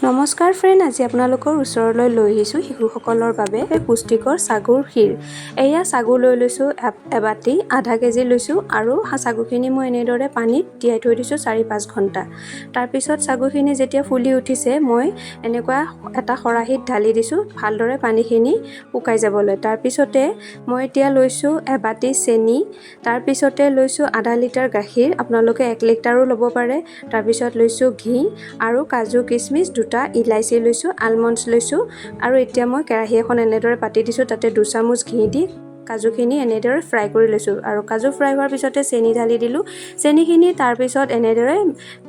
নমস্কাৰ ফ্ৰেণ্ড, আজি আপোনালোকৰ ওচৰলৈ লৈ আহিছোঁ শিশুসকলৰ বাবে পুষ্টিকৰ সাগুৰ ক্ষীৰ। এয়া সাগু লৈ লৈছোঁ এবাটি, আধা কেজি লৈছোঁ আৰু সাগুখিনি মই এনেদৰে পানীত তিয়াই থৈ দিছোঁ 4-5 ঘণ্টা। তাৰপিছত সাগুখিনি যেতিয়া ফুলি উঠিছে মই এনেকুৱা এটা খৰাহিত ঢালি দিছোঁ ভালদৰে পানীখিনি শুকাই যাবলৈ। তাৰপিছতে মই এতিয়া লৈছোঁ এবাটি চেনি, তাৰপিছতে লৈছোঁ আধা লিটাৰ গাখীৰ, আপোনালোকে 1 লিটাৰো ল'ব পাৰে। তাৰপিছত লৈছোঁ ঘি আৰু কাজু কিচমিচ, দুটা ইলাইচি লৈছোঁ, আলমণ্ডছ লৈছোঁ আৰু এতিয়া মই কেৰাহী এখন এনেদৰে পাতি দিছোঁ, তাতে 2 চামুচ ঘি দি কাজুখিনি এনেদৰে ফ্ৰাই কৰি লৈছোঁ আৰু কাজু ফ্ৰাই হোৱাৰ পিছতে চেনি ঢালি দিলোঁ। চেনিখিনি তাৰপিছত এনেদৰে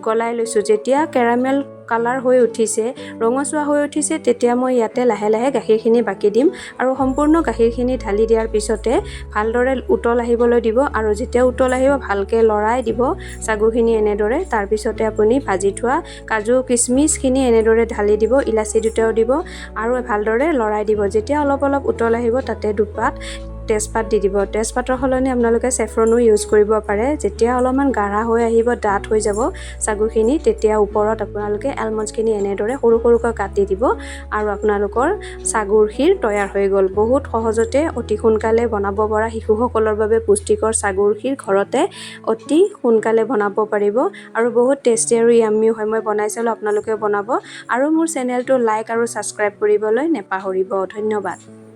গলাই লৈছোঁ। যেতিয়া কেৰামেল কালাৰ হৈ উঠিছে, ৰঙচুৱা হৈ উঠিছে, তেতিয়া মই ইয়াতে লাহে লাহে গাখীৰখিনি বাকি দিম আৰু সম্পূৰ্ণ গাখীৰখিনি ঢালি দিয়াৰ পিছতে ভালদৰে উতল আহিবলৈ দিব আৰু যেতিয়া উতল আহিব ভালকৈ লৰাই দিব সাগুখিনি এনেদৰে। তাৰপিছতে আপুনি ভাজি থোৱা কাজু কিচমিচখিনি এনেদৰে ঢালি দিব, ইলাচি দুটাও দিব আৰু ভালদৰে লৰাই দিব। যেতিয়া অলপ অলপ উতল আহিব তাতে দুপাত তেজপাত দি দিব। তেজপাতৰ সলনি আপোনালোকে চেফ্ৰনো ইউজ কৰিব পাৰে। যেতিয়া অলপমান গাঢ়া হৈ আহিব, ডাঠ হৈ যাব সাগুখিনি, তেতিয়া ওপৰত আপোনালোকে আলমণ্ডছখিনি এনেদৰে সৰু সৰুকৈ কাটি দিব আৰু আপোনালোকৰ সাগুৰ ক্ষীৰ তৈয়াৰ হৈ গ'ল। বহুত সহজতে অতি সোনকালে বনাব পৰা শিশুসকলৰ বাবে পুষ্টিকৰ সাগুৰ ক্ষীৰ ঘৰতে অতি সোনকালে বনাব পাৰিব আৰু বহুত টেষ্টি আৰু য়াম্মিও হয়। মই বনাই চালোঁ, আপোনালোকেও বনাব আৰু মোৰ চেনেলটো লাইক আৰু ছাবস্ক্ৰাইব কৰিবলৈ নেপাহৰিব। ধন্যবাদ।